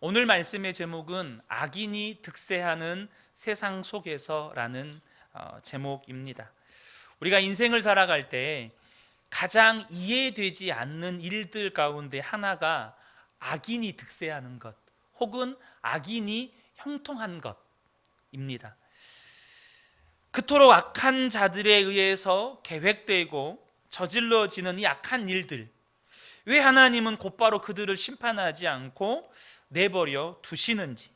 오늘 말씀의 제목은 악인이 득세하는 세상 속에서라는 제목입니다. 우리가 인생을 살아갈 때 가장 이해되지 않는 일들 가운데 하나가 악인이 득세하는 것 혹은 악인이 형통한 것입니다. 그토록 악한 자들에 의해서 계획되고 저질러지는 이 악한 일들, 왜 하나님은 곧바로 그들을 심판하지 않고 내버려 두시는지,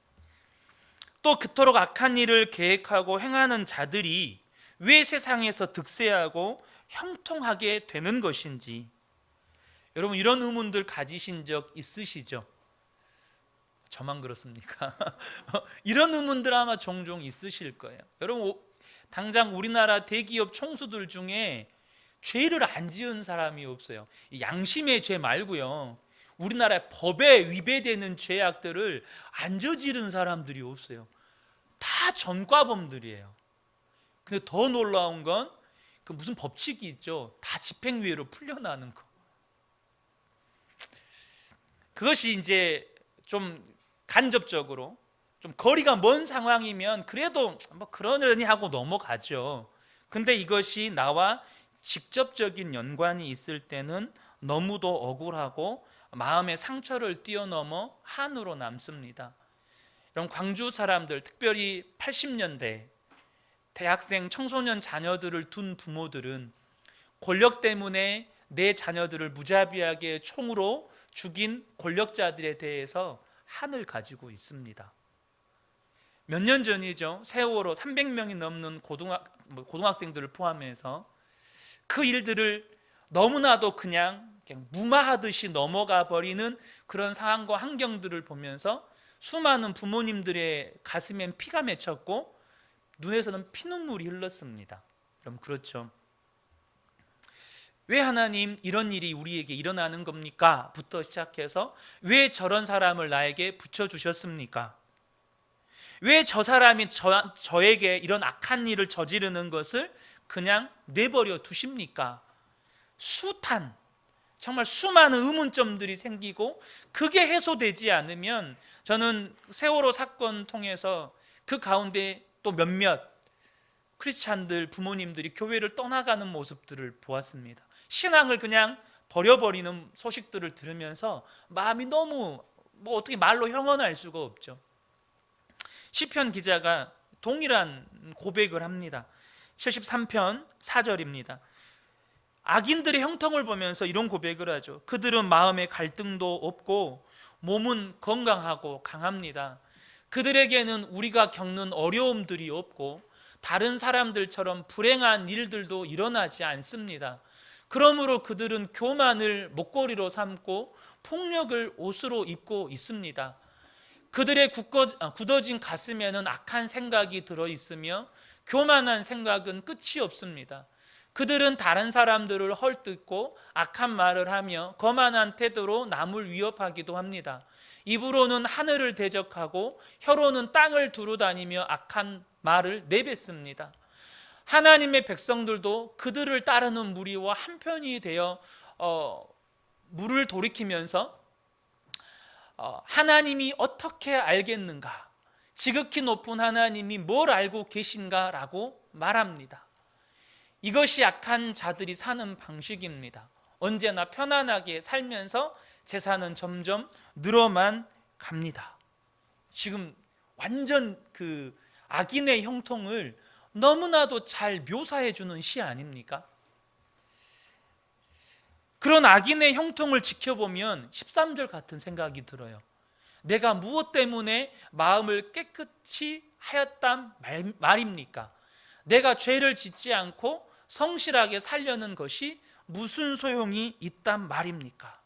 또 그토록 악한 일을 계획하고 행하는 자들이 왜 세상에서 득세하고 형통하게 되는 것인지, 여러분 이런 의문들 가지신 적 있으시죠? 저만 그렇습니까? 이런 의문들 아마 종종 있으실 거예요. 여러분 당장 우리나라 대기업 총수들 중에 죄를 안 지은 사람이 없어요. 양심의 죄 말고요, 우리나라 법에 위배되는 죄악들을 안 저지른 사람들이 없어요. 다 전과범들이에요. 근데 더 놀라운 건 그 무슨 법칙이 있죠. 다 집행유예로 풀려나는 거. 그것이 이제 좀 간접적으로 좀 거리가 먼 상황이면 그래도 뭐 그러려니 하고 넘어가죠. 근데 이것이 나와 직접적인 연관이 있을 때는 너무도 억울하고 마음의 상처를 뛰어넘어 한으로 남습니다. 이런 광주 사람들, 특별히 80년대 대학생 청소년 자녀들을 둔 부모들은 권력 때문에 내 자녀들을 무자비하게 총으로 죽인 권력자들에 대해서 한을 가지고 있습니다. 몇 년 전이죠. 세월호 300명이 넘는 고등학생들을 포함해서 그 일들을 너무나도 그냥 무마하듯이 넘어가 버리는 그런 상황과 환경들을 보면서 수많은 부모님들의 가슴엔 피가 맺혔고 눈에서는 피눈물이 흘렀습니다. 그럼 그렇죠. 왜 하나님 이런 일이 우리에게 일어나는 겁니까? 부터 시작해서 왜 저런 사람을 나에게 붙여주셨습니까? 왜 저 사람이 저에게 이런 악한 일을 저지르는 것을 그냥 내버려 두십니까? 숱한, 정말 수많은 의문점들이 생기고 그게 해소되지 않으면 저는 세월호 사건 통해서 그 가운데 또 몇몇 크리스찬들 부모님들이 교회를 떠나가는 모습들을 보았습니다. 신앙을 그냥 버려버리는 소식들을 들으면서 마음이 너무 어떻게 말로 형언할 수가 없죠. 시편 기자가 동일한 고백을 합니다. 73편 4절입니다. 악인들의 형통을 보면서 이런 고백을 하죠. 그들은 마음에 갈등도 없고 몸은 건강하고 강합니다. 그들에게는 우리가 겪는 어려움들이 없고 다른 사람들처럼 불행한 일들도 일어나지 않습니다. 그러므로 그들은 교만을 목걸이로 삼고 폭력을 옷으로 입고 있습니다. 그들의 굳어진 가슴에는 악한 생각이 들어있으며 교만한 생각은 끝이 없습니다. 그들은 다른 사람들을 헐뜯고 악한 말을 하며 거만한 태도로 남을 위협하기도 합니다. 입으로는 하늘을 대적하고 혀로는 땅을 두루다니며 악한 말을 내뱉습니다. 하나님의 백성들도 그들을 따르는 무리와 한편이 되어 물을 돌이키면서 하나님이 어떻게 알겠는가? 지극히 높은 하나님이 뭘 알고 계신가? 라고 말합니다. 이것이 악한 자들이 사는 방식입니다. 언제나 편안하게 살면서 재산은 점점 늘어만 갑니다. 지금 완전 그 악인의 형통을 너무나도 잘 묘사해 주는 시 아닙니까? 그런 악인의 형통을 지켜보면 13절 같은 생각이 들어요. 내가 무엇 때문에 마음을 깨끗이 하였단 말입니까? 내가 죄를 짓지 않고 성실하게 살려는 것이 무슨 소용이 있단 말입니까?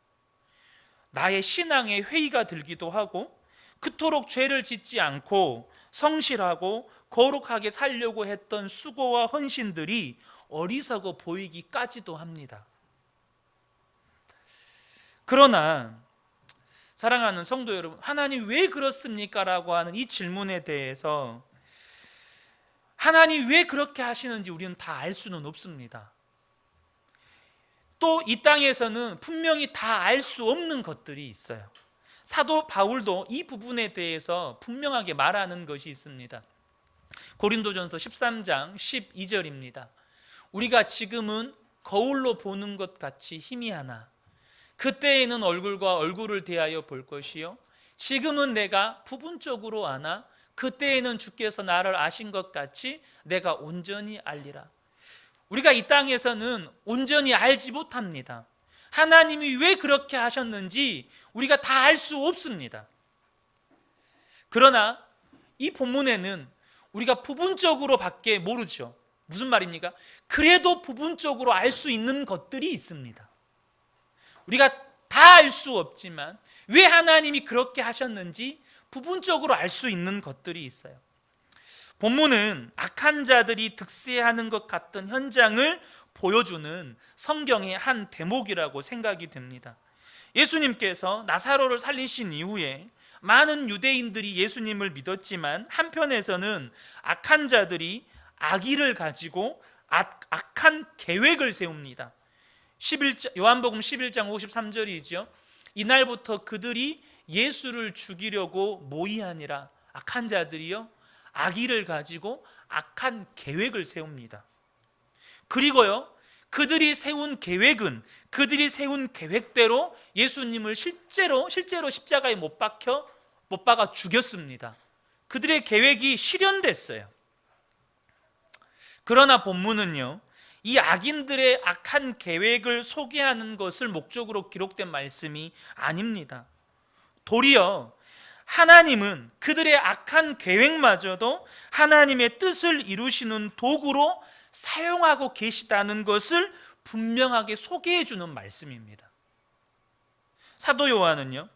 나의 신앙에 회의가 들기도 하고 그토록 죄를 짓지 않고 성실하고 거룩하게 살려고 했던 수고와 헌신들이 어리석어 보이기까지도 합니다. 그러나 사랑하는 성도 여러분, 하나님 왜 그렇습니까? 라고 하는 이 질문에 대해서 하나님 왜 그렇게 하시는지 우리는 다 알 수는 없습니다. 또 이 땅에서는 분명히 다 알 수 없는 것들이 있어요. 사도 바울도 이 부분에 대해서 분명하게 말하는 것이 있습니다. 고린도전서 13장 12절입니다. 우리가 지금은 거울로 보는 것 같이 희미하나 그때에는 얼굴과 얼굴을 대하여 볼 것이요 지금은 내가 부분적으로 아나 그때에는 주께서 나를 아신 것 같이 내가 온전히 알리라. 우리가 이 땅에서는 온전히 알지 못합니다. 하나님이 왜 그렇게 하셨는지 우리가 다 알 수 없습니다. 그러나 이 본문에는 우리가 부분적으로 밖에 모르죠. 무슨 말입니까? 그래도 부분적으로 알 수 있는 것들이 있습니다. 우리가 다 알 수 없지만 왜 하나님이 그렇게 하셨는지 부분적으로 알 수 있는 것들이 있어요. 본문은 악한 자들이 득세하는 것 같던 현장을 보여주는 성경의 한 대목이라고 생각이 됩니다. 예수님께서 나사로를 살리신 이후에 많은 유대인들이 예수님을 믿었지만 한편에서는 악한 자들이 악의를 가지고 악한 계획을 세웁니다. 요한복음 11장 53절이죠. 이날부터 그들이 예수를 죽이려고 모의하니라. 악한 자들이요 악의를 가지고 악한 계획을 세웁니다. 그리고요 그들이 세운 계획대로 예수님을 실제로 십자가에 못 박아 죽였습니다. 그들의 계획이 실현됐어요. 그러나 본문은요 이 악인들의 악한 계획을 소개하는 것을 목적으로 기록된 말씀이 아닙니다. 도리어 하나님은 그들의 악한 계획마저도 하나님의 뜻을 이루시는 도구로 사용하고 계시다는 것을 분명하게 소개해 주는 말씀입니다. 사도 요한은요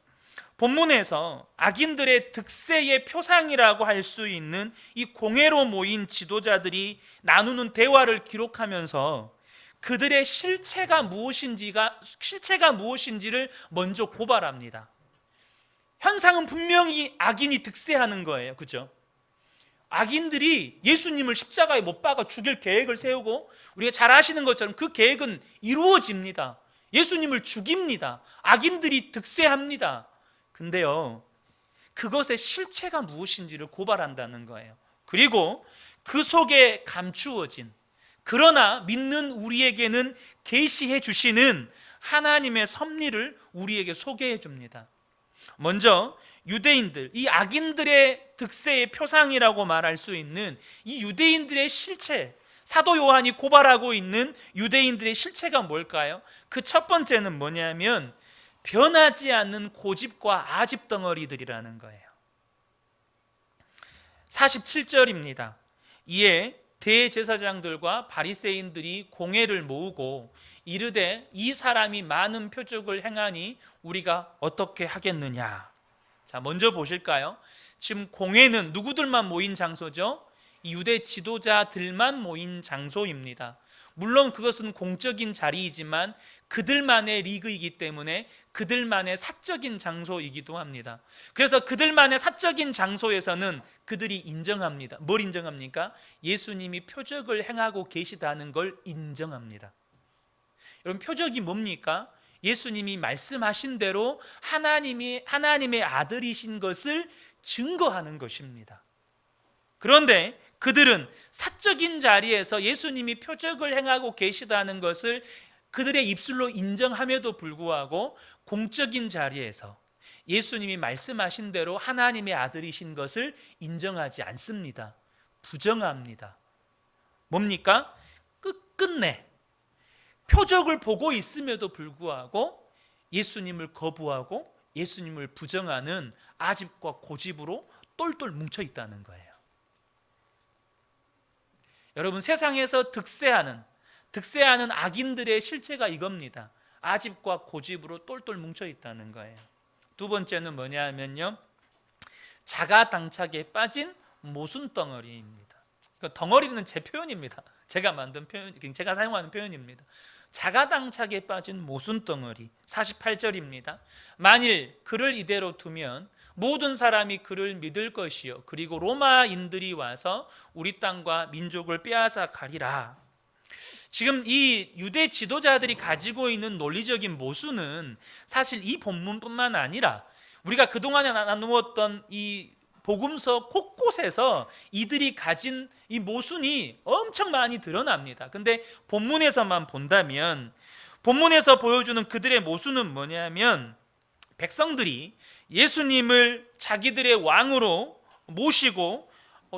본문에서 악인들의 득세의 표상이라고 할 수 있는 이 공회로 모인 지도자들이 나누는 대화를 기록하면서 그들의 실체가 무엇인지를 먼저 고발합니다. 현상은 분명히 악인이 득세하는 거예요. 그죠? 악인들이 예수님을 십자가에 못 박아 죽일 계획을 세우고 우리가 잘 아시는 것처럼 그 계획은 이루어집니다. 예수님을 죽입니다. 악인들이 득세합니다. 근데요 그것의 실체가 무엇인지를 고발한다는 거예요. 그리고 그 속에 감추어진 그러나 믿는 우리에게는 계시해 주시는 하나님의 섭리를 우리에게 소개해 줍니다. 먼저 유대인들, 이 악인들의 득세의 표상이라고 말할 수 있는 이 유대인들의 실체, 사도 요한이 고발하고 있는 유대인들의 실체가 뭘까요? 그 첫 번째는 뭐냐면 변하지 않는 고집과 아집 덩어리들이라는 거예요. 47절입니다. 이에 대제사장들과 바리새인들이 공회를 모으고 이르되 이 사람이 많은 표적을 행하니 우리가 어떻게 하겠느냐. 자, 먼저 보실까요? 지금 공회는 누구들만 모인 장소죠? 유대 지도자들만 모인 장소입니다. 물론 그것은 공적인 자리이지만 그들만의 리그이기 때문에 그들만의 사적인 장소이기도 합니다. 그래서 그들만의 사적인 장소에서는 그들이 인정합니다. 뭘 인정합니까? 예수님이 표적을 행하고 계시다는 걸 인정합니다. 여러분, 표적이 뭡니까? 예수님이 말씀하신 대로 하나님의 아들이신 것을 증거하는 것입니다. 그런데 그들은 사적인 자리에서 예수님이 표적을 행하고 계시다는 것을 그들의 입술로 인정함에도 불구하고 공적인 자리에서 예수님이 말씀하신 대로 하나님의 아들이신 것을 인정하지 않습니다. 부정합니다. 뭡니까? 끝끝내 표적을 보고 있음에도 불구하고 예수님을 거부하고 예수님을 부정하는 아집과 고집으로 똘똘 뭉쳐 있다는 거예요. 여러분, 세상에서 득세하는 악인들의 실체가 이겁니다. 아집과 고집으로 똘똘 뭉쳐 있다는 거예요. 두 번째는 뭐냐 하면요, 자가당착에 빠진 모순덩어리입니다. 덩어리는 제 표현입니다. 제가 만든 표현, 제가 사용하는 표현입니다. 자가당착에 빠진 모순덩어리. 48절입니다. 만일 그를 이대로 두면 모든 사람이 그를 믿을 것이요 그리고 로마인들이 와서 우리 땅과 민족을 빼앗아 가리라. 지금 이 유대 지도자들이 가지고 있는 논리적인 모순은 사실 이 본문뿐만 아니라 우리가 그동안에 나누었던 이 복음서 곳곳에서 이들이 가진 이 모순이 엄청 많이 드러납니다. 근데 본문에서만 본다면, 본문에서 보여주는 그들의 모순은 뭐냐면, 백성들이 예수님을 자기들의 왕으로 모시고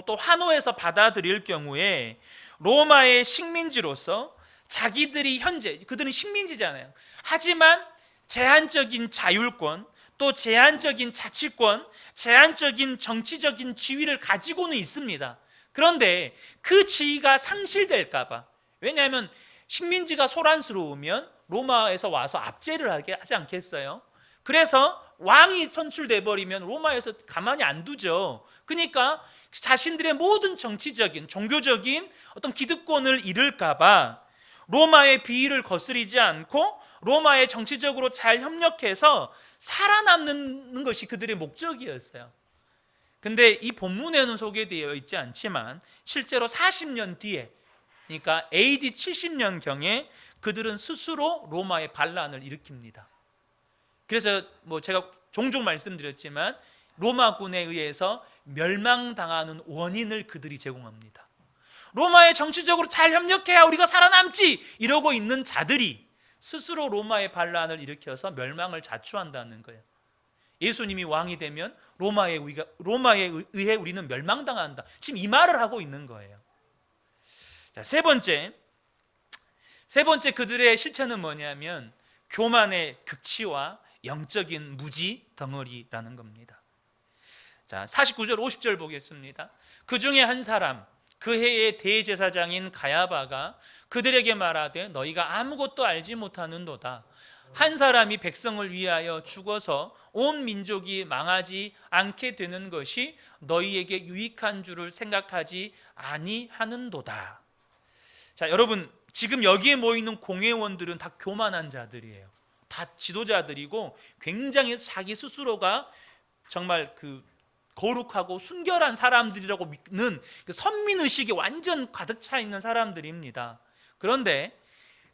또 환호해서 받아들일 경우에 로마의 식민지로서 자기들이 현재, 그들은 식민지잖아요. 하지만 제한적인 자율권, 또 제한적인 자치권, 제한적인 정치적인 지위를 가지고는 있습니다. 그런데 그 지위가 상실될까봐, 왜냐하면 식민지가 소란스러우면 로마에서 와서 압제를 하지 않겠어요? 그래서 왕이 선출돼 버리면 로마에서 가만히 안 두죠. 그러니까 자신들의 모든 정치적인, 종교적인 어떤 기득권을 잃을까봐 로마의 비위를 거스르지 않고 로마에 정치적으로 잘 협력해서 살아남는 것이 그들의 목적이었어요. 근데 이 본문에는 소개되어 있지 않지만 실제로 40년 뒤에, 그러니까 AD 70년경에 그들은 스스로 로마의 반란을 일으킵니다. 그래서 제가 종종 말씀드렸지만 로마군에 의해서 멸망당하는 원인을 그들이 제공합니다. 로마에 정치적으로 잘 협력해야 우리가 살아남지 이러고 있는 자들이 스스로 로마의 반란을 일으켜서 멸망을 자초한다는 거예요. 예수님이 왕이 되면 로마에 의해 우리는 멸망당한다. 지금 이 말을 하고 있는 거예요. 자, 세 번째 그들의 실체는 뭐냐면 교만의 극치와 영적인 무지 덩어리라는 겁니다. 자, 49절 50절 보겠습니다. 그 중에 한 사람, 그 해의 대제사장인 가야바가 그들에게 말하되 너희가 아무것도 알지 못하는도다. 한 사람이 백성을 위하여 죽어서 온 민족이 망하지 않게 되는 것이 너희에게 유익한 줄을 생각하지 아니하는도다. 자, 여러분, 지금 여기에 모이는 공회원들은 다 교만한 자들이에요. 다 지도자들이고 굉장히 자기 스스로가 정말 거룩하고 순결한 사람들이라고 믿는 선민의식이 완전 가득 차 있는 사람들입니다. 그런데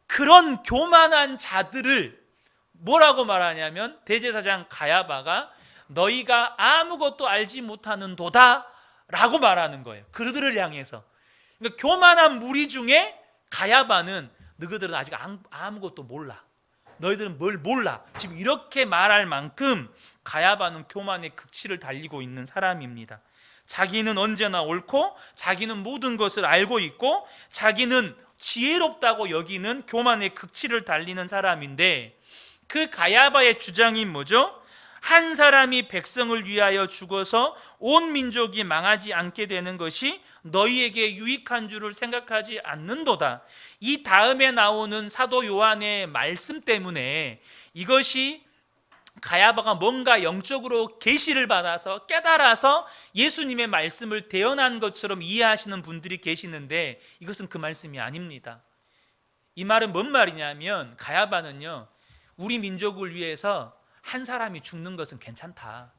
그런 교만한 자들을 뭐라고 말하냐면 대제사장 가야바가 너희가 아무것도 알지 못하는 도다 라고 말하는 거예요. 그들을 향해서. 그러니까 교만한 무리 중에 가야바는 너희들은 아직 아무것도 몰라. 너희들은 뭘 몰라. 지금 이렇게 말할 만큼 가야바는 교만의 극치를 달리고 있는 사람입니다. 자기는 언제나 옳고 자기는 모든 것을 알고 있고 자기는 지혜롭다고 여기는 교만의 극치를 달리는 사람인데, 그 가야바의 주장이 뭐죠? 한 사람이 백성을 위하여 죽어서 온 민족이 망하지 않게 되는 것이 너희에게 유익한 줄을 생각하지 않는도다. 이 다음에 나오는 사도 요한의 말씀 때문에 이것이 가야바가 뭔가 영적으로 계시를 받아서 깨달아서 예수님의 말씀을 대언한 것처럼 이해하시는 분들이 계시는데 이것은 그 말씀이 아닙니다. 이 말은 뭔 말이냐면 가야바는요, 우리 민족을 위해서 한 사람이 죽는 것은 괜찮다.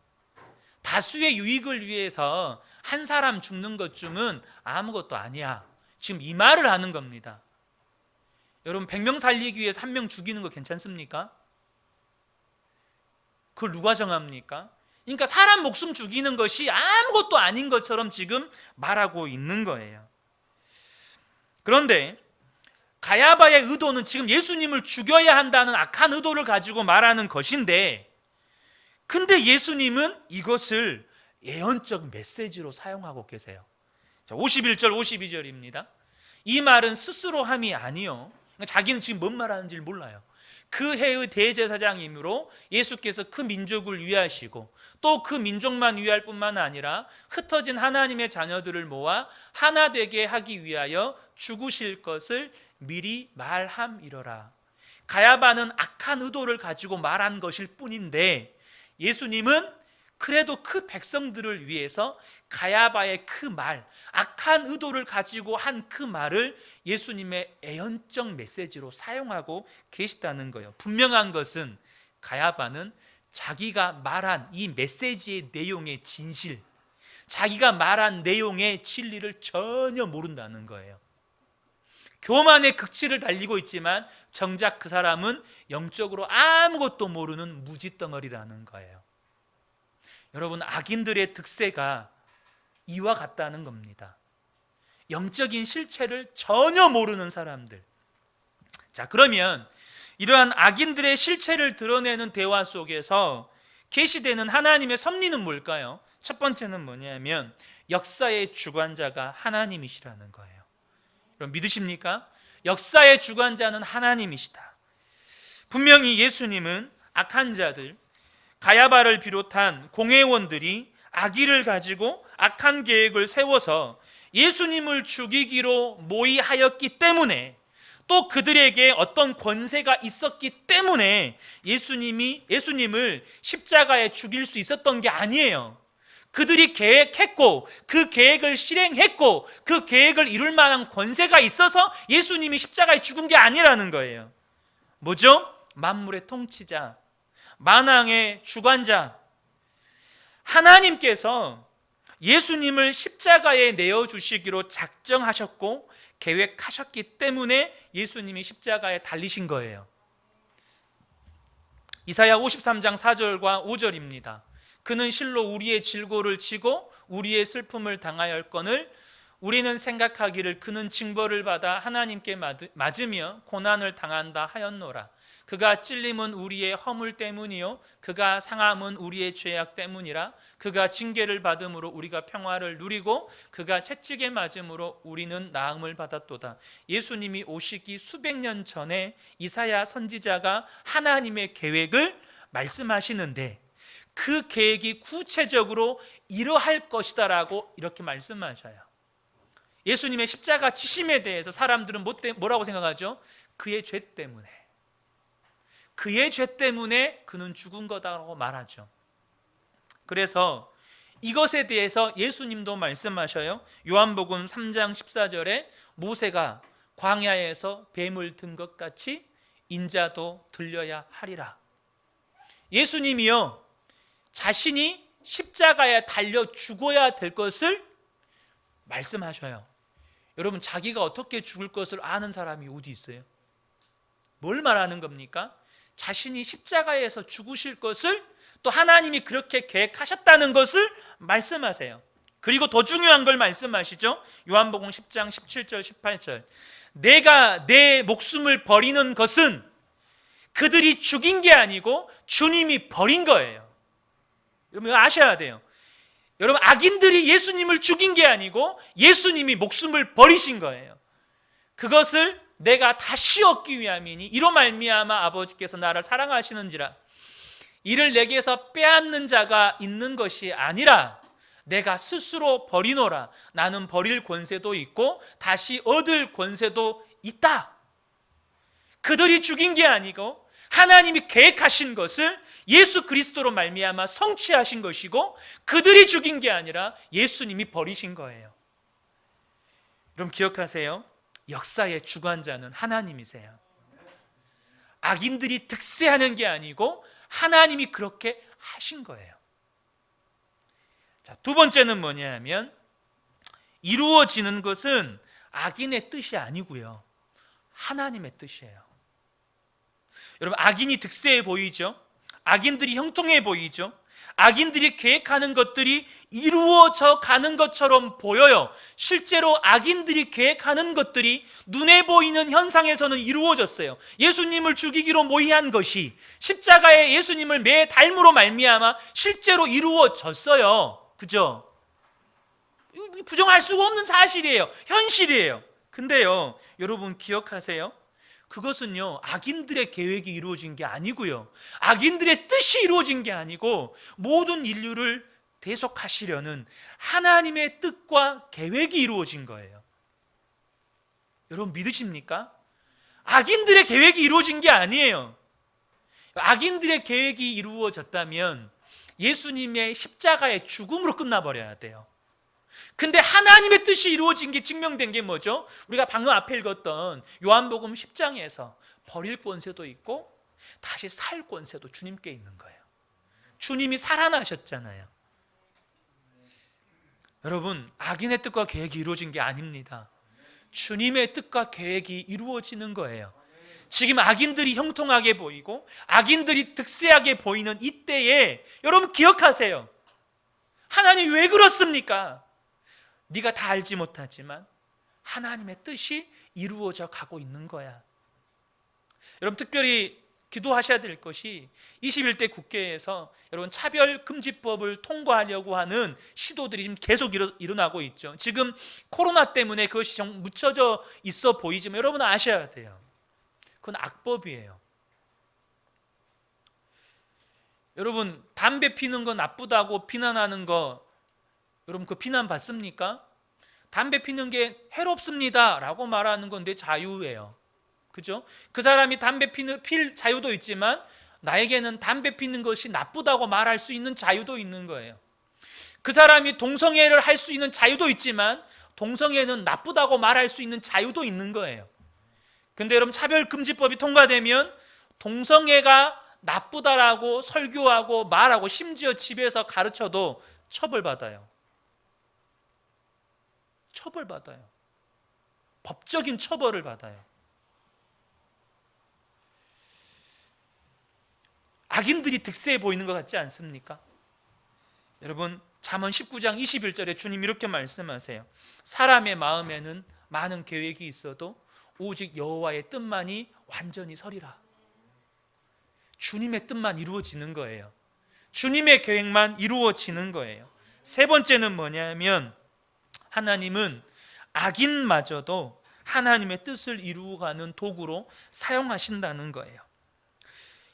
다수의 유익을 위해서 한 사람 죽는 것쯤은 아무것도 아니야. 지금 이 말을 하는 겁니다. 여러분, 100명 살리기 위해서 1명 죽이는 거 괜찮습니까? 그걸 누가 정합니까? 그러니까 사람 목숨 죽이는 것이 아무것도 아닌 것처럼 지금 말하고 있는 거예요. 그런데 가야바의 의도는 지금 예수님을 죽여야 한다는 악한 의도를 가지고 말하는 것인데, 근데 예수님은 이것을 예언적 메시지로 사용하고 계세요. 자, 51절 52절입니다. 이 말은 스스로 함이 아니요, 자기는 지금 뭔 말하는지 몰라요. 그 해의 대제사장이므로 예수께서 그 민족을 위하시고 또 그 민족만 위할 뿐만 아니라 흩어진 하나님의 자녀들을 모아 하나 되게 하기 위하여 죽으실 것을 미리 말함이러라. 가야바는 악한 의도를 가지고 말한 것일 뿐인데 예수님은 그래도 그 백성들을 위해서 가야바의 그 말, 악한 의도를 가지고 한 그 말을 예수님의 애언적 메시지로 사용하고 계시다는 거예요. 분명한 것은 가야바는 자기가 말한 이 메시지의 내용의 진실, 자기가 말한 내용의 진리를 전혀 모른다는 거예요. 교만의 극치를 달리고 있지만 정작 그 사람은 영적으로 아무것도 모르는 무지덩어리라는 거예요. 여러분, 악인들의 득세가 이와 같다는 겁니다. 영적인 실체를 전혀 모르는 사람들. 자, 그러면 이러한 악인들의 실체를 드러내는 대화 속에서 계시되는 하나님의 섭리는 뭘까요? 첫 번째는 뭐냐면 역사의 주관자가 하나님이시라는 거예요. 여러분, 믿으십니까? 역사의 주관자는 하나님이시다. 분명히 예수님은 악한 자들, 가야바를 비롯한 공회원들이 악의를 가지고 악한 계획을 세워서 예수님을 죽이기로 모의하였기 때문에, 또 그들에게 어떤 권세가 있었기 때문에 예수님을 십자가에 죽일 수 있었던 게 아니에요. 그들이 계획했고 그 계획을 실행했고 그 계획을 이룰 만한 권세가 있어서 예수님이 십자가에 죽은 게 아니라는 거예요. 뭐죠? 만물의 통치자, 만왕의 주관자 하나님께서 예수님을 십자가에 내어주시기로 작정하셨고 계획하셨기 때문에 예수님이 십자가에 달리신 거예요. 이사야 53장 4절과 5절입니다. 그는 실로 우리의 질고를 지고 우리의 슬픔을 당하였거늘 우리는 생각하기를 그는 징벌을 받아 하나님께 맞으며 고난을 당한다 하였노라. 그가 찔림은 우리의 허물 때문이요 그가 상함은 우리의 죄악 때문이라. 그가 징계를 받음으로 우리가 평화를 누리고 그가 채찍에 맞음으로 우리는 나음을 받았도다. 예수님이 오시기 수백 년 전에 이사야 선지자가 하나님의 계획을 말씀하시는데 그 계획이 구체적으로 이러할 것이다라고 이렇게 말씀하셔요. 예수님의 십자가 지심에 대해서 사람들은 뭐라고 생각하죠? 그의 죄 때문에, 그의 죄 때문에 그는 죽은 거다라고 말하죠. 그래서 이것에 대해서 예수님도 말씀하셔요. 요한복음 3장 14절에 모세가 광야에서 뱀을 든 것 같이 인자도 들려야 하리라. 예수님이요 자신이 십자가에 달려 죽어야 될 것을 말씀하셔요. 여러분, 자기가 어떻게 죽을 것을 아는 사람이 어디 있어요? 뭘 말하는 겁니까? 자신이 십자가에서 죽으실 것을, 또 하나님이 그렇게 계획하셨다는 것을 말씀하세요. 그리고 더 중요한 걸 말씀하시죠. 요한복음 10장 17절 18절 내가 내 목숨을 버리는 것은 그들이 죽인 게 아니고 주님이 버린 거예요. 여러분, 아셔야 돼요. 여러분, 악인들이 예수님을 죽인 게 아니고 예수님이 목숨을 버리신 거예요. 그것을 내가 다시 얻기 위함이니 이로 말미암아 아버지께서 나를 사랑하시는지라. 이를 내게서 빼앗는 자가 있는 것이 아니라 내가 스스로 버리노라. 나는 버릴 권세도 있고 다시 얻을 권세도 있다. 그들이 죽인 게 아니고 하나님이 계획하신 것을 예수 그리스도로 말미암아 성취하신 것이고 그들이 죽인 게 아니라 예수님이 버리신 거예요. 여러분, 기억하세요. 역사의 주관자는 하나님이세요. 악인들이 득세하는 게 아니고 하나님이 그렇게 하신 거예요. 자, 두 번째는 뭐냐면 이루어지는 것은 악인의 뜻이 아니고요 하나님의 뜻이에요. 여러분, 악인이 득세해 보이죠? 악인들이 형통해 보이죠? 악인들이 계획하는 것들이 이루어져 가는 것처럼 보여요. 실제로 악인들이 계획하는 것들이 눈에 보이는 현상에서는 이루어졌어요. 예수님을 죽이기로 모의한 것이 십자가에 예수님을 매 달므로 말미암아 실제로 이루어졌어요. 그죠? 부정할 수가 없는 사실이에요. 현실이에요. 근데요, 여러분 기억하세요? 그것은요 악인들의 계획이 이루어진 게 아니고요 악인들의 뜻이 이루어진 게 아니고 모든 인류를 대속하시려는 하나님의 뜻과 계획이 이루어진 거예요. 여러분, 믿으십니까? 악인들의 계획이 이루어진 게 아니에요. 악인들의 계획이 이루어졌다면 예수님의 십자가의 죽음으로 끝나버려야 돼요. 근데 하나님의 뜻이 이루어진 게 증명된 게 뭐죠? 우리가 방금 앞에 읽었던 요한복음 10장에서 버릴 권세도 있고 다시 살 권세도 주님께 있는 거예요. 주님이 살아나셨잖아요. 여러분, 악인의 뜻과 계획이 이루어진 게 아닙니다. 주님의 뜻과 계획이 이루어지는 거예요. 지금 악인들이 형통하게 보이고 악인들이 득세하게 보이는 이때에 여러분 기억하세요. 하나님 왜 그렇습니까? 네가 다 알지 못하지만 하나님의 뜻이 이루어져 가고 있는 거야. 여러분, 특별히 기도하셔야 될 것이 21대 국회에서 여러분 차별금지법을 통과하려고 하는 시도들이 지금 계속 일어나고 있죠. 지금 코로나 때문에 그것이 좀 묻혀져 있어 보이지만 여러분 아셔야 돼요. 그건 악법이에요. 여러분, 담배 피는 거 나쁘다고 비난하는 거 여러분 그 비난 받습니까? 담배 피는 게 해롭습니다 라고 말하는 건 내 자유예요. 그죠? 그 사람이 담배 필 자유도 있지만 나에게는 담배 피는 것이 나쁘다고 말할 수 있는 자유도 있는 거예요. 그 사람이 동성애를 할 수 있는 자유도 있지만 동성애는 나쁘다고 말할 수 있는 자유도 있는 거예요. 근데 여러분, 차별금지법이 통과되면 동성애가 나쁘다라고 설교하고 말하고 심지어 집에서 가르쳐도 처벌받아요. 처벌받아요. 법적인 처벌을 받아요. 악인들이 득세해 보이는 것 같지 않습니까? 여러분, 잠언 19장 21절에 주님 이렇게 말씀하세요. 사람의 마음에는 많은 계획이 있어도 오직 여호와의 뜻만이 완전히 서리라. 주님의 뜻만 이루어지는 거예요. 주님의 계획만 이루어지는 거예요. 세 번째는 뭐냐면 하나님은 악인마저도 하나님의 뜻을 이루어가는 도구로 사용하신다는 거예요.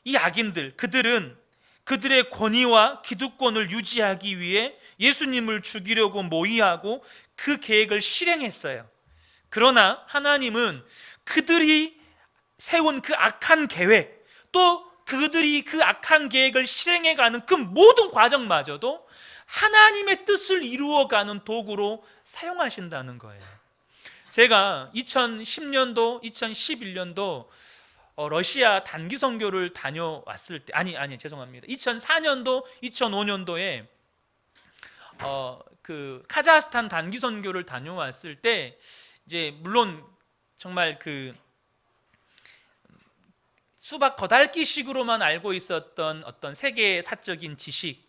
이 악인들, 그들은 그들의 권위와 기득권을 유지하기 위해 예수님을 죽이려고 모의하고 그 계획을 실행했어요. 그러나 하나님은 그들이 세운 그 악한 계획, 또 그들이 그 악한 계획을 실행해가는 그 모든 과정마저도 하나님의 뜻을 이루어가는 도구로 사용하신다는 거예요. 제가 2010년도, 2011년도 러시아 단기 선교를 다녀왔을 때, 죄송합니다. 2004년도, 2005년도에 그 카자흐스탄 단기 선교를 다녀왔을 때, 이제 물론 정말 그 수박 거달기식으로만 알고 있었던 어떤 세계 사적인 지식,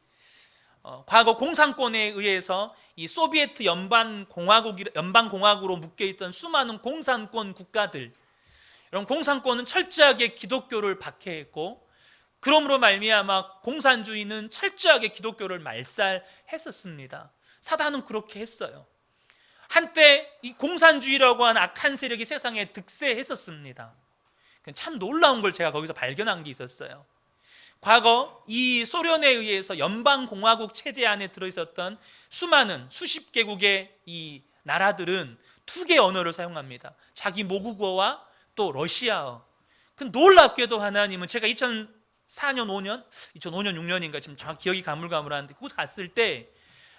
과거 공산권에 의해서 이 소비에트 연방공화국으로 묶여있던 수많은 공산권 국가들, 이런 공산권은 철저하게 기독교를 박해했고, 그러므로 말미암아 공산주의는 철저하게 기독교를 말살했었습니다. 사단은 그렇게 했어요. 한때 이 공산주의라고 하는 악한 세력이 세상에 득세했었습니다. 참 놀라운 걸 제가 거기서 발견한 게 있었어요. 과거 이 소련에 의해서 연방공화국 체제 안에 들어있었던 수많은 수십 개국의 이 나라들은 두 개의 언어를 사용합니다. 자기 모국어와 또 러시아어. 그 놀랍게도 하나님은, 제가 2004년 5년 6년인가 지금 정확히 기억이 가물가물한데 그곳 갔을 때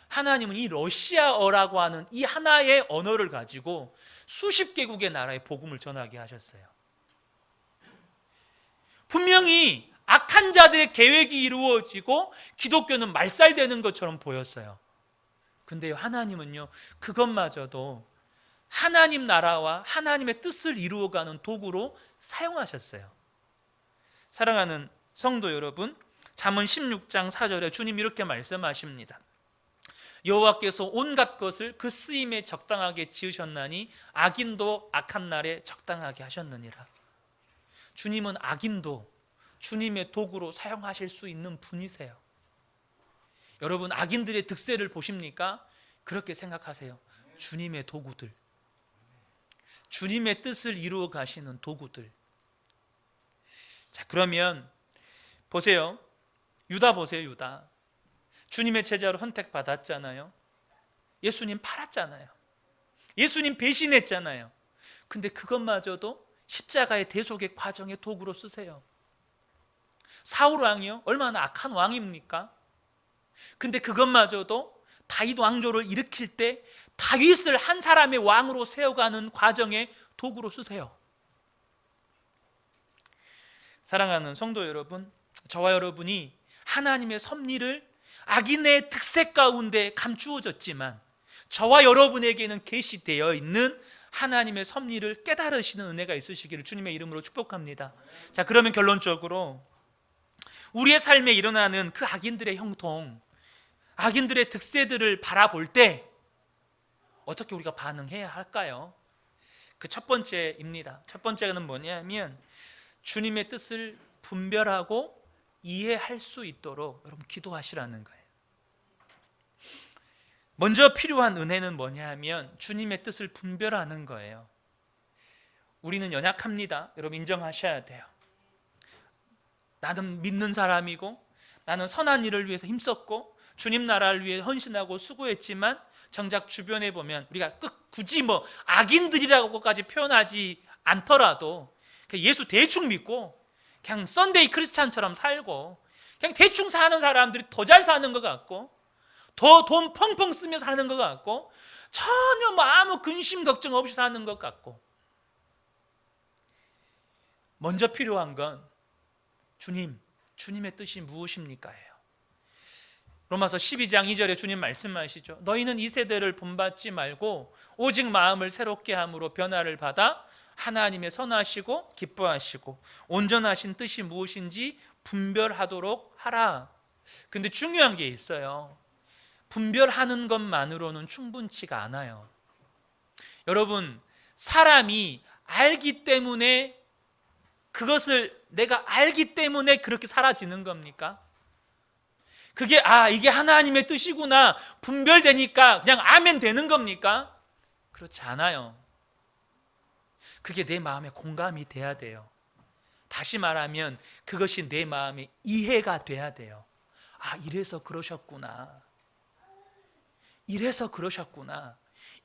하나님은 이 러시아어라고 하는 이 하나의 언어를 가지고 수십 개국의 나라에 복음을 전하게 하셨어요. 분명히 악한 자들의 계획이 이루어지고 기독교는 말살되는 것처럼 보였어요. 근데 하나님은요, 그것마저도 하나님 나라와 하나님의 뜻을 이루어가는 도구로 사용하셨어요. 사랑하는 성도 여러분, 잠언 16장 4절에 주님 이렇게 말씀하십니다. 여호와께서 온갖 것을 그 쓰임에 적당하게 지으셨나니 악인도 악한 날에 적당하게 하셨느니라. 주님은 악인도 주님의 도구로 사용하실 수 있는 분이세요. 여러분, 악인들의 득세를 보십니까? 그렇게 생각하세요. 주님의 도구들, 주님의 뜻을 이루어 가시는 도구들. 자, 그러면 보세요. 유다 보세요. 유다 주님의 제자로 선택받았잖아요. 예수님 팔았잖아요. 예수님 배신했잖아요. 근데 그것마저도 십자가의 대속의 과정의 도구로 쓰세요. 사울 왕이요, 얼마나 악한 왕입니까? 근데 그것마저도 다윗 왕조를 일으킬 때 다윗을 한 사람의 왕으로 세워가는 과정의 도구로 쓰세요. 사랑하는 성도 여러분, 저와 여러분이 하나님의 섭리를 악인의 특색 가운데 감추어졌지만 저와 여러분에게는 계시되어 있는 하나님의 섭리를 깨달으시는 은혜가 있으시기를 주님의 이름으로 축복합니다. 자, 그러면 결론적으로 우리의 삶에 일어나는 그 악인들의 형통, 악인들의 득세들을 바라볼 때 어떻게 우리가 반응해야 할까요? 그 첫 번째입니다. 첫 번째는 뭐냐면 주님의 뜻을 분별하고 이해할 수 있도록 여러분 기도하시라는 거예요. 먼저 필요한 은혜는 뭐냐면 주님의 뜻을 분별하는 거예요. 우리는 연약합니다. 여러분 인정하셔야 돼요. 나는 믿는 사람이고 나는 선한 일을 위해서 힘썼고 주님 나라를 위해 헌신하고 수고했지만 정작 주변에 보면 우리가 굳이 악인들이라고까지 표현하지 않더라도 예수 대충 믿고 그냥 썬데이 크리스찬처럼 살고 그냥 대충 사는 사람들이 더 잘 사는 것 같고 더 돈 펑펑 쓰며 사는 것 같고 전혀 아무 근심 걱정 없이 사는 것 같고 먼저 필요한 건 주님의 뜻이 무엇입니까예요. 로마서 12장 2절에 주님 말씀하시죠. 너희는 이 세대를 본받지 말고 오직 마음을 새롭게 함으로 변화를 받아 하나님의 선하시고 기뻐하시고 온전하신 뜻이 무엇인지 분별하도록 하라. 근데 중요한 게 있어요. 분별하는 것만으로는 충분치가 않아요. 여러분, 사람이 알기 때문에 그것을 내가 알기 때문에 그렇게 사라지는 겁니까? 그게 이게 하나님의 뜻이구나 분별되니까 그냥 아멘 되는 겁니까? 그렇지 않아요. 그게 내 마음에 공감이 돼야 돼요. 다시 말하면 그것이 내 마음에 이해가 돼야 돼요. 이래서 그러셨구나. 이래서 그러셨구나.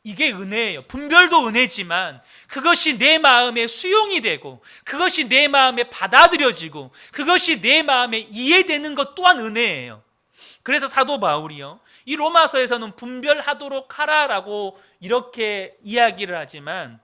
이게 은혜예요. 분별도 은혜지만 그것이 내 마음에 수용이 되고 그것이 내 마음에 받아들여지고 그것이 내 마음에 이해되는 것 또한 은혜예요. 그래서 사도 바울이요, 이 로마서에서는 분별하도록 하라라고 이렇게 이야기를 하지만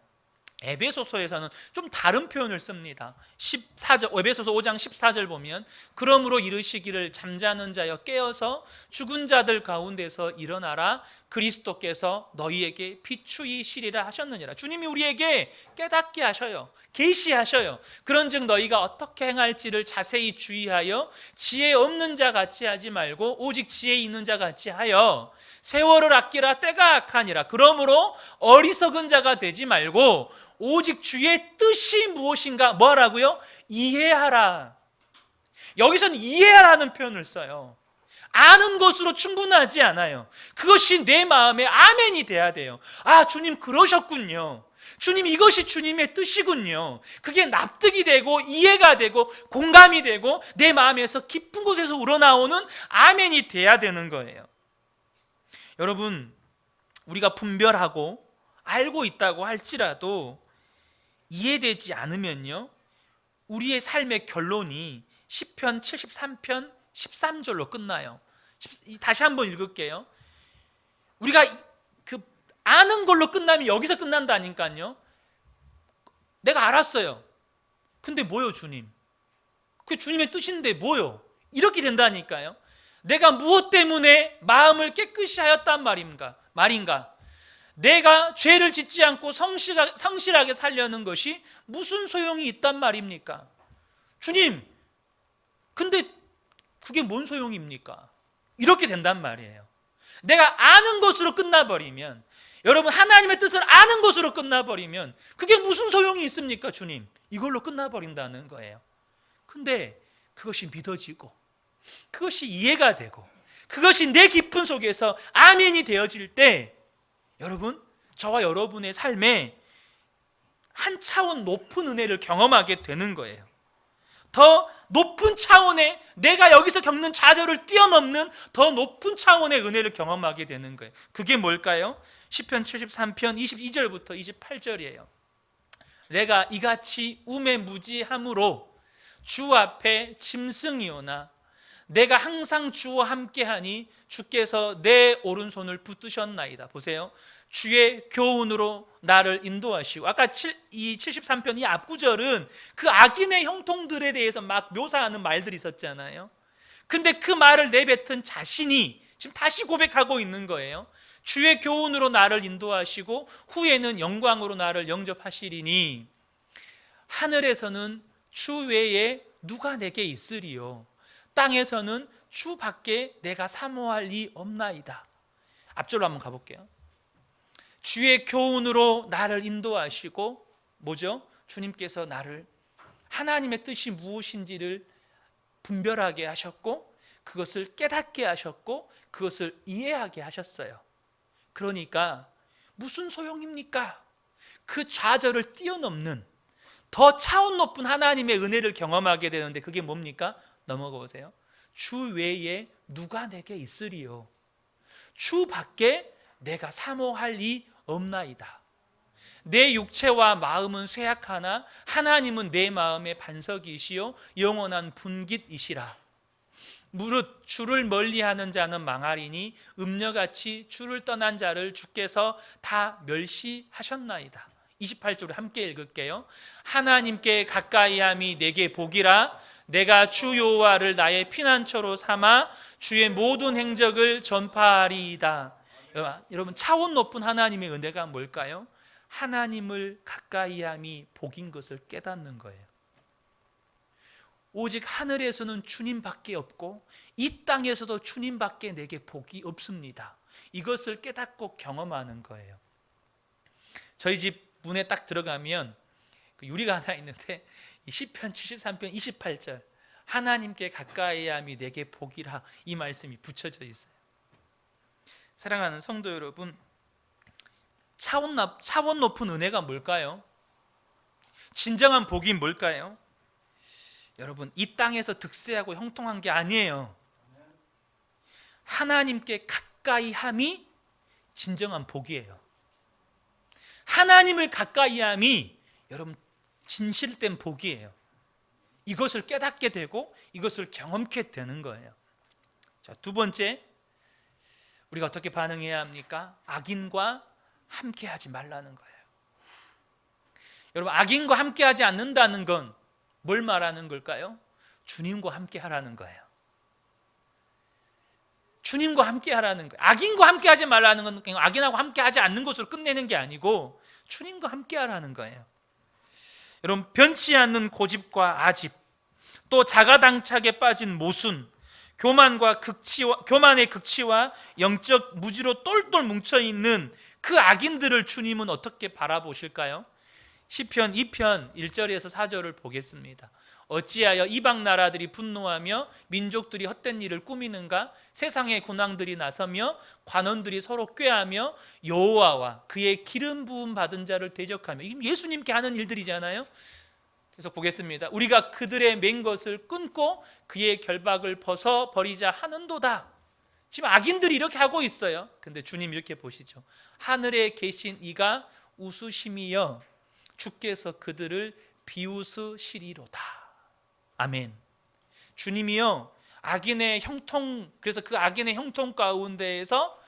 에베소서에서는 좀 다른 표현을 씁니다. 14절, 에베소서 5장 14절 보면 그러므로 이르시기를 잠자는 자여 깨어서 죽은 자들 가운데서 일어나라 그리스도께서 너희에게 비추이시리라 하셨느니라. 주님이 우리에게 깨닫게 하셔요. 계시하셔요. 그런즉 너희가 어떻게 행할지를 자세히 주의하여 지혜 없는 자 같이 하지 말고 오직 지혜 있는 자 같이 하여 세월을 아끼라 때가 악하니라. 그러므로 어리석은 자가 되지 말고 오직 주의 뜻이 무엇인가 뭐하라고요? 이해하라. 여기서는 이해하라는 표현을 써요. 아는 것으로 충분하지 않아요. 그것이 내 마음에 아멘이 돼야 돼요. 주님 그러셨군요. 주님 이것이 주님의 뜻이군요. 그게 납득이 되고 이해가 되고 공감이 되고 내 마음에서 깊은 곳에서 우러나오는 아멘이 돼야 되는 거예요. 여러분, 우리가 분별하고 알고 있다고 할지라도 이해되지 않으면요, 우리의 삶의 결론이 시편 73편 13절로 끝나요. 다시 한번 읽을게요. 우리가 아는 걸로 끝나면 여기서 끝난다니까요. 내가 알았어요. 근데 뭐요, 주님? 그게 주님의 뜻인데 뭐요? 이렇게 된다니까요. 내가 무엇 때문에 마음을 깨끗이 하였단 말인가? 내가 죄를 짓지 않고 성실하게 살려는 것이 무슨 소용이 있단 말입니까? 주님, 근데 그게 뭔 소용입니까? 이렇게 된단 말이에요. 내가 아는 것으로 끝나버리면, 여러분 하나님의 뜻을 아는 것으로 끝나버리면 그게 무슨 소용이 있습니까? 주님, 이걸로 끝나버린다는 거예요. 근데 그것이 믿어지고 그것이 이해가 되고 그것이 내 깊은 속에서 아멘이 되어질 때 여러분, 저와 여러분의 삶에 한 차원 높은 은혜를 경험하게 되는 거예요. 더 높은 차원의, 내가 여기서 겪는 좌절을 뛰어넘는 더 높은 차원의 은혜를 경험하게 되는 거예요. 그게 뭘까요? 시편 73편 22절부터 28절이에요. 내가 이같이 우매무지함으로 주 앞에 짐승이오나 내가 항상 주와 함께하니 주께서 내 오른손을 붙드셨나이다. 보세요. 주의 교훈으로 나를 인도하시고, 아까 이 73편 이 앞구절은 그 악인의 형통들에 대해서 막 묘사하는 말들이 있었잖아요. 근데 그 말을 내뱉은 자신이 지금 다시 고백하고 있는 거예요. 주의 교훈으로 나를 인도하시고 후에는 영광으로 나를 영접하시리니 하늘에서는 주 외에 누가 내게 있으리요? 땅에서는 주 밖에 내가 사모할 이 없나이다. 앞절로 한번 가볼게요. 주의 교훈으로 나를 인도하시고, 뭐죠? 주님께서 나를 하나님의 뜻이 무엇인지를 분별하게 하셨고, 그것을 깨닫게 하셨고, 그것을 이해하게 하셨어요. 그러니까 무슨 소용입니까? 그 좌절을 뛰어넘는 더 차원 높은 하나님의 은혜를 경험하게 되는데, 그게 뭡니까? 넘어가 보세요. 주 외에 누가 내게 있으리요? 주 밖에 내가 사모할 이 없나이다. 내 육체와 마음은 쇠약하나 하나님은 내 마음의 반석이시요 영원한 분깃이시라. 무릇 주를 멀리하는 자는 망하리니 음녀같이 주를 떠난 자를 주께서 다 멸시하셨나이다. 28절을 함께 읽을게요. 하나님께 가까이함이 내게 복이라. 내가 주 여호와를 나의 피난처로 삼아 주의 모든 행적을 전파하리이다. 여러분, 차원 높은 하나님의 은혜가 뭘까요? 하나님을 가까이함이 복인 것을 깨닫는 거예요. 오직 하늘에서는 주님밖에 없고 이 땅에서도 주님밖에 내게 복이 없습니다. 이것을 깨닫고 경험하는 거예요. 저희 집 문에 딱 들어가면 유리가 하나 있는데 시편 73편 28절 하나님께 가까이함이 내게 복이라, 이 말씀이 붙여져 있어요. 사랑하는 성도 여러분, 차원 높은 은혜가 뭘까요? 진정한 복이 뭘까요? 여러분, 이 땅에서 득세하고 형통한 게 아니에요. 하나님께 가까이함이 진정한 복이에요. 하나님을 가까이함이 여러분 진실된 복이에요. 이것을 깨닫게 되고 이것을 경험케 되는 거예요. 자, 두 번째, 우리가 어떻게 반응해야 합니까? 악인과 함께하지 말라는 거예요. 여러분, 악인과 함께하지 않는다는 건 뭘 말하는 걸까요? 주님과 함께하라는 거예요. 주님과 함께하라는 거예요. 악인과 함께하지 말라는 건 그냥 악인하고 함께하지 않는 것으로 끝내는 게 아니고 주님과 함께하라는 거예요. 여러분, 변치 않는 고집과 아집, 또 자가당착에 빠진 모순, 교만의 극치와 영적 무지로 똘똘 뭉쳐있는 그 악인들을 주님은 어떻게 바라보실까요? 시편 2편 1절에서 4절을 보겠습니다. 어찌하여 이방 나라들이 분노하며 민족들이 헛된 일을 꾸미는가? 세상의 군왕들이 나서며 관원들이 서로 꾀하며 여호와와 그의 기름 부음 받은 자를 대적하며. 이게 예수님께 하는 일들이잖아요. 계속 보겠습니다. 우리가 그들의 맨 것을 끊고 그의 결박을 벗어 버리자 하는도다. 지금 악인들이 이렇게 하고 있어요. 근데 주님 이렇게 보시죠. 하늘에 계신 이가 웃으심이여 주께서 그들을 비웃으시리로다. 아멘. 주님이요, 악인의 형통, 그래서 그 악인의 형통 가운데에서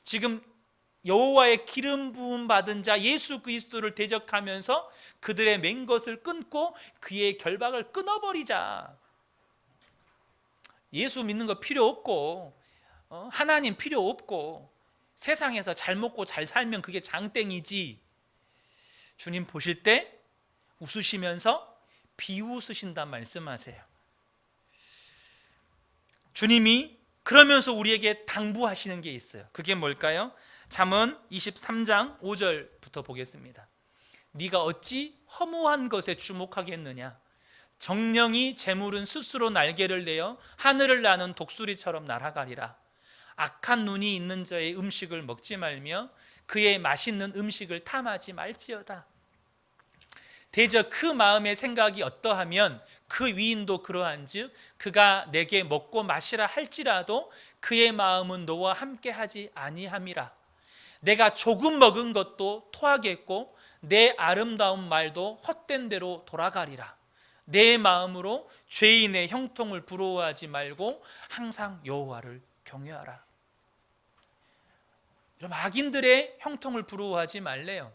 지금 여호와의 기름 부음 받은 자 예수 그리스도를 대적하면서 그들의 맨 것을 끊고 그의 결박을 끊어버리자. 예수 믿는 거 필요 없고 하나님 필요 없고 세상에서 잘 먹고 잘 살면 그게 장땡이지. 주님 보실 때 웃으시면서 비웃으신다 말씀하세요. 주님이 그러면서 우리에게 당부하시는 게 있어요. 그게 뭘까요? 잠언 23장 5절부터 보겠습니다. 네가 어찌 허무한 것에 주목하겠느냐? 정령이 재물은 스스로 날개를 내어 하늘을 나는 독수리처럼 날아가리라. 악한 눈이 있는 자의 음식을 먹지 말며 그의 맛있는 음식을 탐하지 말지어다. 대저 그 마음의 생각이 어떠하면 그 위인도 그러한즉 그가 내게 먹고 마시라 할지라도 그의 마음은 너와 함께하지 아니함이라. 내가 조금 먹은 것도 토하겠고 내 아름다운 말도 헛된 대로 돌아가리라. 내 마음으로 죄인의 형통을 부러워하지 말고 항상 여호와를 경외하라. 여러분, 악인들의 형통을 부러워하지 말래요.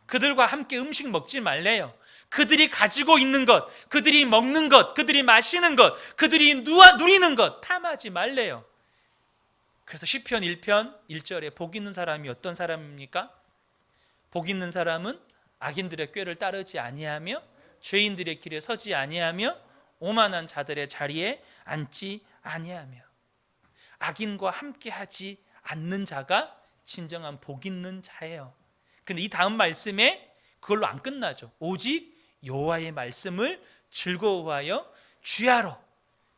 그들과 함께 음식 먹지 말래요. 그들이 가지고 있는 것, 그들이 먹는 것, 그들이 마시는 것, 그들이 누리는 것 탐하지 말래요. 그래서 시편 1편 1절에 복 있는 사람이 어떤 사람입니까? 복 있는 사람은 악인들의 꾀를 따르지 아니하며 죄인들의 길에 서지 아니하며 오만한 자들의 자리에 앉지 아니하며. 악인과 함께하지 않는 자가 진정한 복 있는 자예요. 근데 이 다음 말씀에 그걸로 안 끝나죠. 오직 여호와의 말씀을 즐거워하여 주야로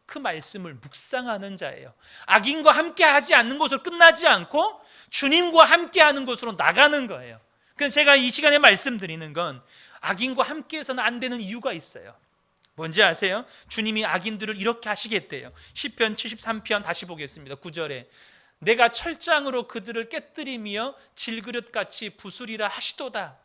그 말씀을 묵상하는 자예요. 악인과 함께하지 않는 곳으로 끝나지 않고 주님과 함께하는 곳으로 나가는 거예요. 그래서 제가 이 시간에 말씀드리는 건 악인과 함께해서는 안 되는 이유가 있어요. 뭔지 아세요? 주님이 악인들을 이렇게 하시겠대요. 시편 73편 다시 보겠습니다. 9절에 내가 철장으로 그들을 깨뜨리며 질그릇같이 부수리라 하시도다.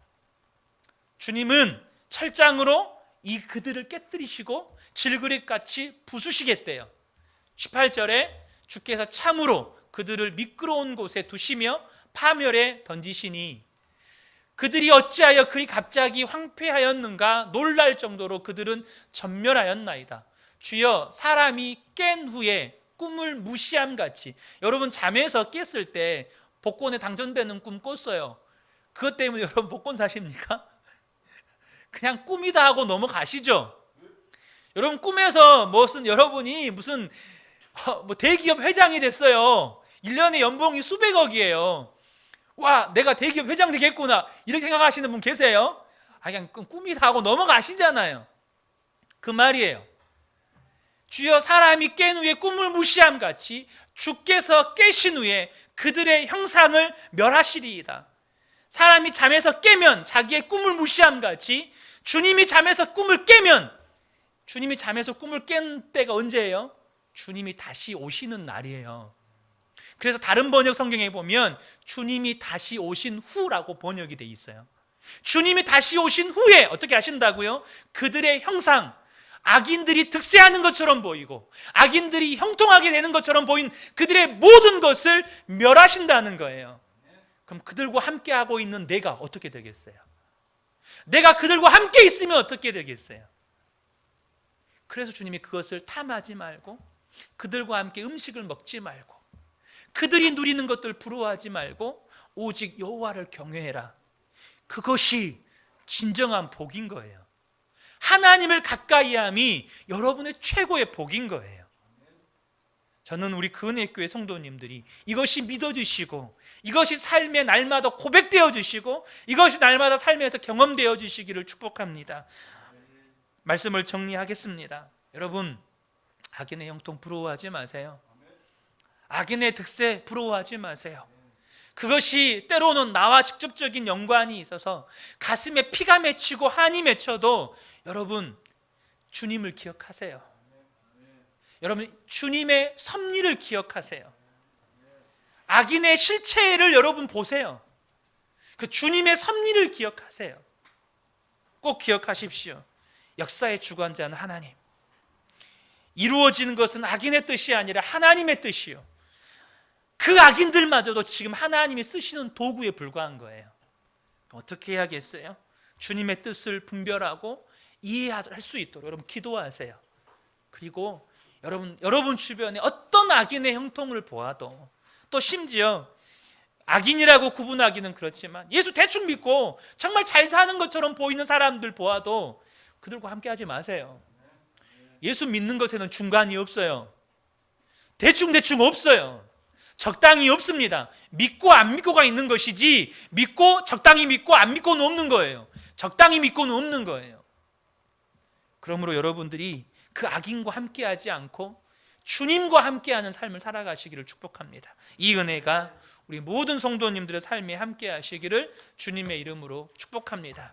주님은 철장으로 이 그들을 깨뜨리시고 질그릇같이 부수시겠대요. 18절에 주께서 참으로 그들을 미끄러운 곳에 두시며 파멸에 던지시니 그들이 어찌하여 그리 갑자기 황폐하였는가 놀랄 정도로 그들은 전멸하였나이다. 주여 사람이 깬 후에 꿈을 무시함같이, 여러분 잠에서 깼을 때 복권에 당첨되는 꿈 꿨어요. 그것 때문에 여러분 복권 사십니까? 그냥 꿈이다 하고 넘어가시죠. 여러분 꿈에서 여러분이 무슨 대기업 회장이 됐어요. 1년에 연봉이 수백억이에요. 와, 내가 대기업 회장 되겠구나 이렇게 생각하시는 분 계세요? 그냥 꿈이다 하고 넘어가시잖아요. 그 말이에요. 주여 사람이 깬 후에 꿈을 무시함같이 주께서 깨신 후에 그들의 형상을 멸하시리이다. 사람이 잠에서 깨면 자기의 꿈을 무시함같이 주님이 잠에서 꿈을 깨면, 주님이 잠에서 꿈을 깬 때가 언제예요? 주님이 다시 오시는 날이에요. 그래서 다른 번역 성경에 보면 주님이 다시 오신 후라고 번역이 돼 있어요. 주님이 다시 오신 후에 어떻게 하신다고요? 그들의 형상, 악인들이 득세하는 것처럼 보이고 악인들이 형통하게 되는 것처럼 보인 그들의 모든 것을 멸하신다는 거예요. 그럼 그들과 함께하고 있는 내가 어떻게 되겠어요? 내가 그들과 함께 있으면 어떻게 되겠어요? 그래서 주님이 그것을 탐하지 말고 그들과 함께 음식을 먹지 말고 그들이 누리는 것들 부러워하지 말고 오직 여호와를 경외해라. 그것이 진정한 복인 거예요. 하나님을 가까이함이 여러분의 최고의 복인 거예요. 저는 우리 그은혜교회 성도님들이 이것이 믿어주시고 이것이 삶의 날마다 고백되어 주시고 이것이 날마다 삶에서 경험되어 주시기를 축복합니다. 말씀을 정리하겠습니다. 여러분, 악인의 형통 부러워하지 마세요. 악인의 득세 부러워하지 마세요. 그것이 때로는 나와 직접적인 연관이 있어서 가슴에 피가 맺히고 한이 맺혀도 여러분 주님을 기억하세요. 여러분 주님의 섭리를 기억하세요. 악인의 실체를 여러분 보세요. 그 주님의 섭리를 기억하세요. 꼭 기억하십시오. 역사의 주관자는 하나님. 이루어지는 것은 악인의 뜻이 아니라 하나님의 뜻이요. 그 악인들마저도 지금 하나님이 쓰시는 도구에 불과한 거예요. 어떻게 해야겠어요? 주님의 뜻을 분별하고 이해할 수 있도록 여러분 기도하세요. 그리고 여러분 주변에 어떤 악인의 형통을 보아도, 또 심지어 악인이라고 구분하기는 그렇지만 예수 대충 믿고 정말 잘 사는 것처럼 보이는 사람들 보아도 그들과 함께 하지 마세요. 예수 믿는 것에는 중간이 없어요. 대충 없어요. 적당히 없습니다. 믿고 안 믿고가 있는 것이지 믿고 적당히 믿고 안 믿고는 없는 거예요. 적당히 믿고는 없는 거예요. 그러므로 여러분들이 그 악인과 함께하지 않고 주님과 함께하는 삶을 살아가시기를 축복합니다. 이 은혜가 우리 모든 성도님들의 삶에 함께하시기를 주님의 이름으로 축복합니다.